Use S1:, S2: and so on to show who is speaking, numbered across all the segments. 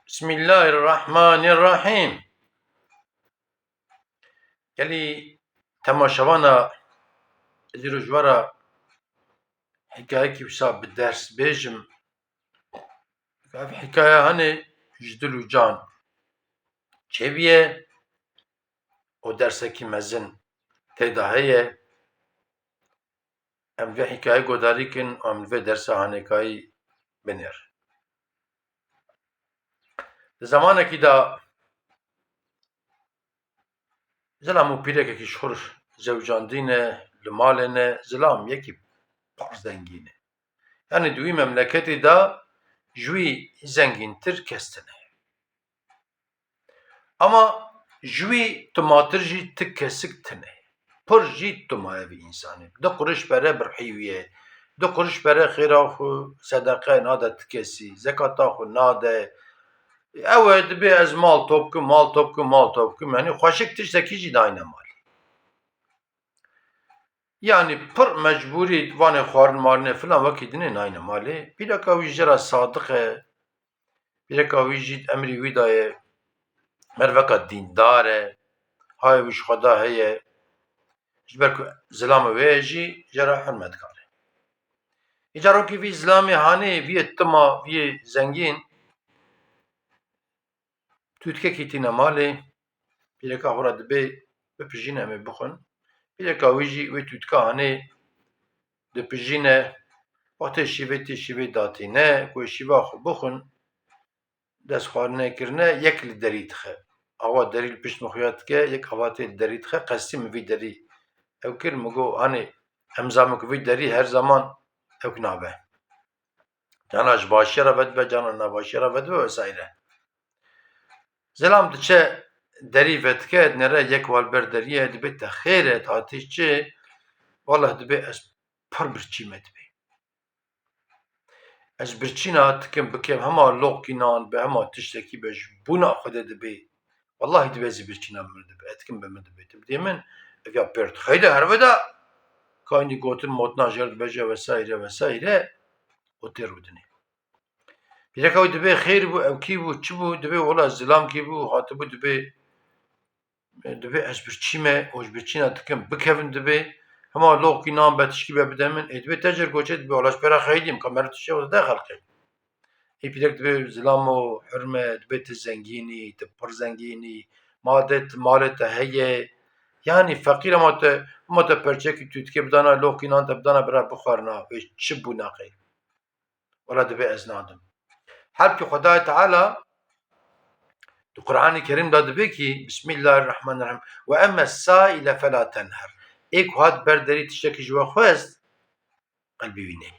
S1: Bismillahirrahmanirrahim. Gelî temaşavana ji rojvara hikayekî wisa bi ders bêjim. Ev hikaye hene ji dil û can çêbûye û dersekî mezin têda heye. Em vê hikaye guhdarî kin û em li vê dersa hanêkayî binêr. Di zamanekî da zilam û pîrekekî ji xwe zewcandîne li malê ne, zilam yekî pir zengîn e. Yani di wî memleketê da ji wî zengîntir kes tune. Ama ji wî tumatir jî ti kesik tune. Pir jî tuma evî însanê. 2 quriş bere birhîwiye. 2 quriş bere xêra xwe sedeqe nade ti kesî. Zekata xwe nade. Ew ê dibe ez mal top bikim. Yani xweşik tiştekî jî dayne malê. Yani pir mecburî vanê xwarin marinê filan wekî dinê nayne malê. Pîreka wî jî re sadiq e. Pîreka wî jî emrî wî daye. Merveka dîndar e. Hayê wî ji xweda heye. Ji ber ku zilamê wê ye jî je re hirmetkar e. Îcarokî vî zilamê hanê vîyê tima vîyê zengîn tûtkekî tîne malê. Pîreka xwe re dibe bipijîne em ê bixwin. Pîreka wî jî wê tûtka hanê dipijîne. Wextê şîvê datîne ku wê şîva xwe bixwin dest xwarinekirine yek li derî dixe. Awa derî li pişt xuya dike, yek avatê li derî dixe qesdî min vî derî ew kir min got hanê emza min ku vî derî her zaman ew nabe. Cana ji başiya re vedibe, cana nebaşiya re vedibe vesaire. Zilam diçe derî vedike dinêre yek walber deriyê dibe te xêr e hatî çi? Vallahi dibe ez pir birçî me dibe. Ez birçîna dikim bikim hema loqînan bi hema tiştekî be ji bûna Xwedê dibe. Vallahi dibe ez ê birçîna min dibe. Etkim be min dibe. Dibêje min ev ya pêr dixeyde her weda kaynî gotin motna jêr dibêje vesaire û tê rûdinê. Pîreka wî dibe xêr bû ew kî bû çi bû dibe wala zilam kî bû hatibû dibe ez birçî me û ji birçîna dikim bikevin dibe hema loqînan be tişkî be bide min ê dibe te jêr goçê dibe wala ji pêra xeydîm ka mer tişe de xelqê. Ê pîrek dibe zilam û hirme dibe tu zengînî, tu pir zengînî, malê te heye. Yani feqîr hema te perçekî tûtkê bidana loqînan te bidana bira bixwarina wê çi bû naqê. Wala dibe ez nadim. Halbuki Xwedayê Teala di Qur'anê Kerîm de dibe ki Bismillahirrahmanirrahim ve emmessâile felâ tenher. Ê ku hat ber derî tiştekî ji we xwest qelbî wî nehîl.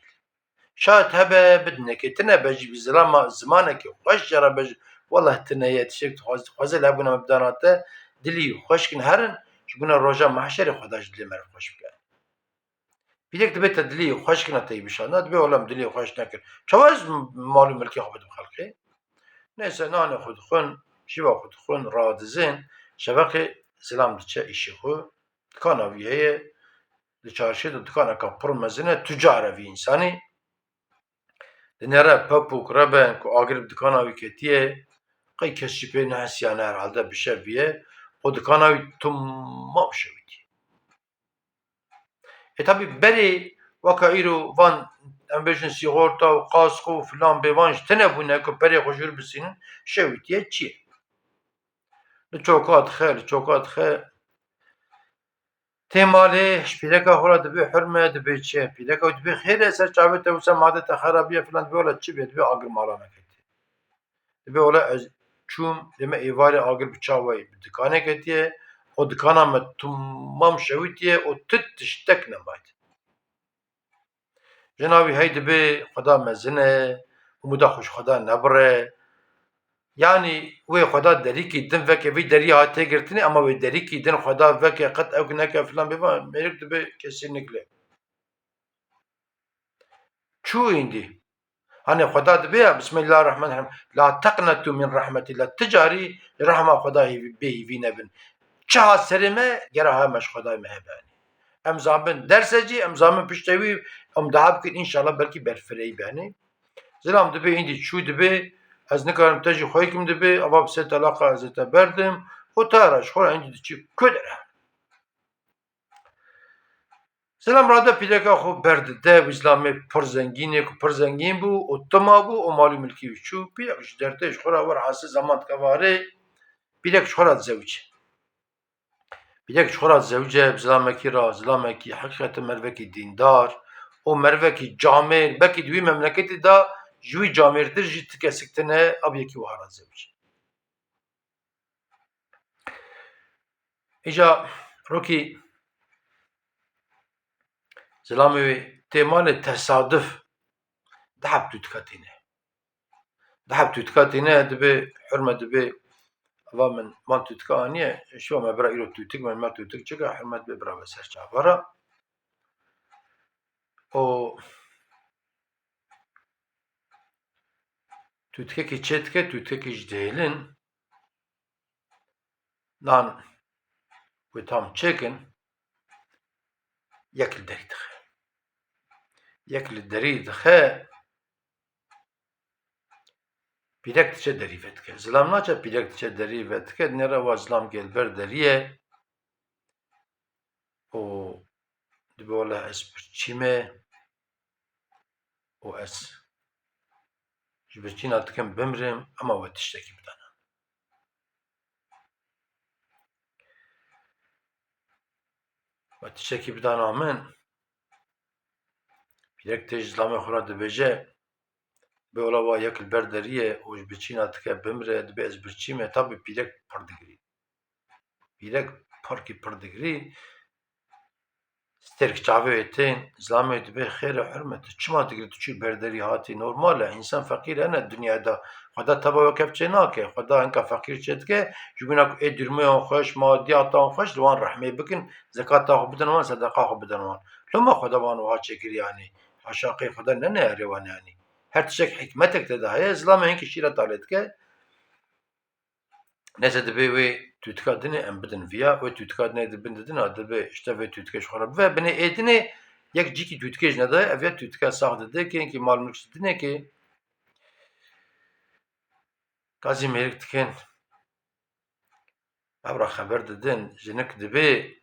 S1: Şayet hebe bidinekê tune be jî bi zimanekî xweş jî be wallahi tune ye tiştek dixwaze li hebûna me bidana te dilî xweşkin herin ji bûna roja mahşerê Xweda ji dilê me re xweş bike. Pîrek dibe te dilê xweşkina te yî bişanda dibe wala min dilê xweş nekir. Çawa ez mal û milkê xwe bidim xelkê? Neyse nanê xwe dixwin, şîva xwe dixwin, radizin. Şeveqê zilam diçe îşê xwe. Dikana wî heye. Di çarşîyê de dikaneka pir mezin e, tûcar e vî însanî. Dinêre pepûk reben ku agir bi dikana wî ketiye. Qey kes jî pê nehesiyane herhalde bişeviye û dikana wî timam şewitiye. Tabii berê weka îro van em bêjin sîgorta û qaska û filan bêvan ji tune bûne ku perê xwe ji wir bisînin şewitiye çi ye? Li çoka dixe tê malê ji pîreka xwe re dibe hirme dibe çi? Pîreka wî dibe xêr e ser çavê te wisa madê te xerab ye filan dibe wala çi bê? Dibe agir mala me ketiye. Dibe wala ez çûm lê me êvarê agir bi çawa bi dikanê ketiye û dikana me timam şewitiye û ti tiştek nemayî. Jina wî hey dibe Xweda mezin e, umûda xwe ji Xweda nebire. Yani wê Xweda derîkî din veke vî derî hat têgirtinê ama wê derîkî din Xweda veke qet ew neke filan bêvan mêrik dibe kesîrlikle. Çû îndî? Hani Xweda dibe ya Bismillahirrahmanirrahim la teqnetû min rahmetillah. Ti carî li rehma Xweda bêhîvî nebin. Çi hat serê me gera ha me ji Xwedayê me hebe. Em zabin derse cî em zabin piştê wî em daha bikin înşallah belkî berfirehî benê. Zilam dibe îndî çû dibe Ez nikarim te jî xwe kim dibe, ava bi sê talaqa ez ê te berdim û te re ji xwe re encî diçî kudere. Zilam rade pîreka xwe berdide, wî zilamê pir zengînê ku pir zengîn bû û tima bû û malû milkî wî çû. Pîrek ji dertê ji xwe re wir hesî zaman dike varê, pîrek ji xwe re zewc e. Pîrek ji xwe re zewc e, bi zilamekî re, zilamekî heqîqetî mervekî dîndar û mervekî camêr, belkî di wî memleketê de ji wî camêrtir jî ti kesik tune, ev yekî wiha re zewc e. Îja rokî zilamê wê tê malê tesadüf dihep tûtika tîne. Dihep tûtika tîne dibe hurme dibe eva min man tûtika aniye, şiva me bira îro tûtik me me tûtik çike hurmet bê bira ve ser çavara. O tûtikekî çê dike, tûtikekî ji dêlin nan wê tam çêkin yek li derî dixe. Yek li derî dixe, pîrek diçe derî ve dike. Zilam naçe pîrek diçe derî ve dike, nêre wa zilam gel ber deriyê û dibe wala ez birçîme û ez ji birçîna dikim bimrim ema we tiştekî bidana. We tiştekî bidana min, pîrek tê ji zilamê xwe re dibêje bi wala wa yek li ber deriyê û ji birçîna dike bimre, dibe ez birçîme, tabî pîrek pir digirî. Pîrek parkî pir digirî, stêrk çavê wê tên, zilamê dibe xêr e hurme tu çima digirî tu çû ber derî hatî, normal e, însan feqîr hene dinyayê de, xweda teva we kev çê nake, xweda hinka feqîr çê dike, ji bo ku ê dûrmeyan xweş, madiyatan xweş li wan rehmê bikin, zekata xwe bidin wan, sedeqa xwe bidin wan. Loma xweda wan wiha çêkirî yanî, haşa qey xweda neneyariye wan yanî. Her tiştek hikmetek de de heye, zilamê hinkî şîra talê dike, neyse dibe wê tûtika dinê em bidin viya, wê tûtika dinê dibin didin a dibe işte vê tûtike ji xwe re bive, binê êdinê yek cîkî tûtikê ji nedaye, ev ya tûtika sax dide kê hinkî mal milk ji dinekê gazî mêrik dikin, ev re xeber didin, jinik dibe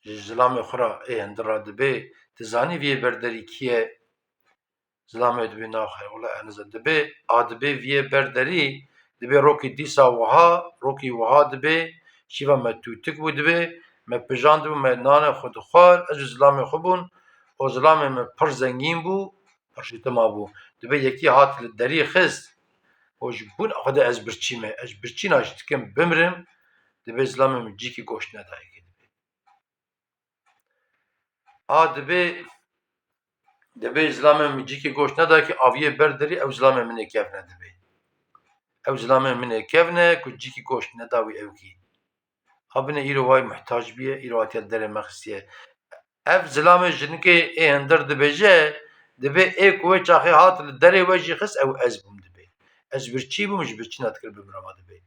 S1: ji zilamê xwe re ê hindir re dibe, tu zanî viyê berderî kî ye? Zilamê dibe naxir, wala enize dibe, a dibe viyê berderî, dibe rokî dîsa wiha, rokî wiha dibe, şîva me tûtik bû dibe, me pijand bû, me nanê xwe dixwar, ez û zilamê xwe bûn, û zilamê me pir zengîn bû, pir jî tima bû. Dibe yekî hat li derî xist û ji bo xwedê ez birçîme, ez ji birçîna jî dikim bimrim, dibe zilamê min cîkî goşt nedaye kê dibe. A dibe zilamê min cîkî goşt nedaye kê aviyê ber derî, ew zilamê min ê kevne dibe. Ew zilamê min ê kevne ku cîkî goşt neda wî ew kî. Ha binê îro wayê mihtac bîye, îro hatiye derê me xistiye. Ev zilamê jinikê ê hindir dibêje, dibe ê ku wê çaxê hat li derê we jî xist, ew ez bûm dibe. Ez birçî bûm, ji birçîna dikir bimrama dibe.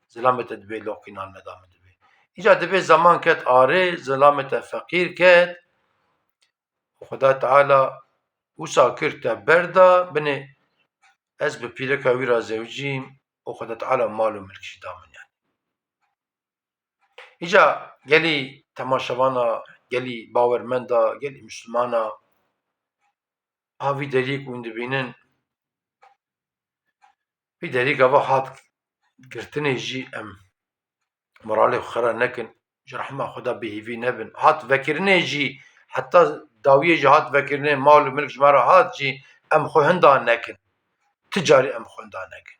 S1: Zilamê te dibe loqînan neda min dibe. Îca dibe zaman ket arê, zilamê te feqîr ket, Xweda Teala wisa kir te berda, binê ez bi pîreka wî re zewcîm û Xweda Teala mal û milk jî da min yanî. Îca gelî temaşevana, gelî bawermenda, gelî mislimana, a vî deriyê ku hûn dibînin, vî derîk ava hat girtinê jî em moralê xwe xera nekin, ji rehma Xweda bêhîvî nebin, hat vekirinê jî, heta dawiyê jî hat vekirinê mal û milk ji me re hat jî, em xwe hinda nekin. Ti carî em xwe hinda nekin.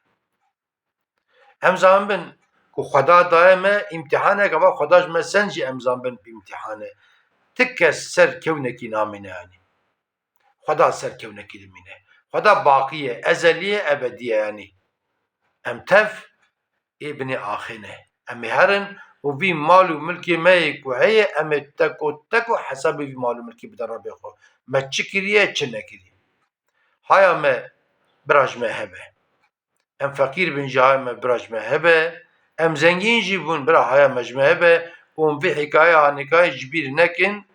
S1: Em zanibin ku Xweda daye me îmtîhanek, ava Xweda ji me send jî em zanibin îmtîhan e. Ti kes serkewnekî namîne yanî. Xweda serkewnekî dimîne. Xweda baqî ye, ezelî ye, ebedî ye yanî. Em tev ê binê axîne. Em ê herin û vî mal û milkê me yê ku heye, em ê tek û hesabê vî mal û milkê bidin Rabê xwe. Me çi kiriye, çi nekiriye. Haya me bira ji me hebe. Em feqîr bin jî haya me bira ji me hebe. Em zengîn jî bûn bira haya me ji me hebe û em vê hikayeya hanîkayê ji bîr nekin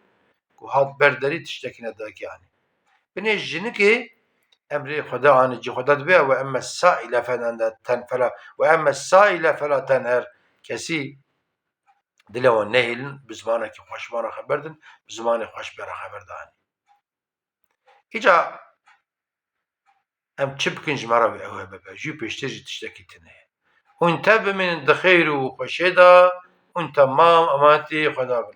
S1: ku hat ber derî tiştekî nedayekî yanî. Binê jinikê emri Xweda anî cî Xweda dibe ve emme sâile fela ve emme sâile fela tenher kesî dile wan nehêlin bi zimanekî xweş wan re xeber din, bi zimanê xweş bêra xeber danî. Îca em çi bikin ji me re ew hebe be, jî pêştî jî tiştekî tune ye. Hûn tev bimînin di xêr û xweşê de, hûn temam emanetî Xweda bin.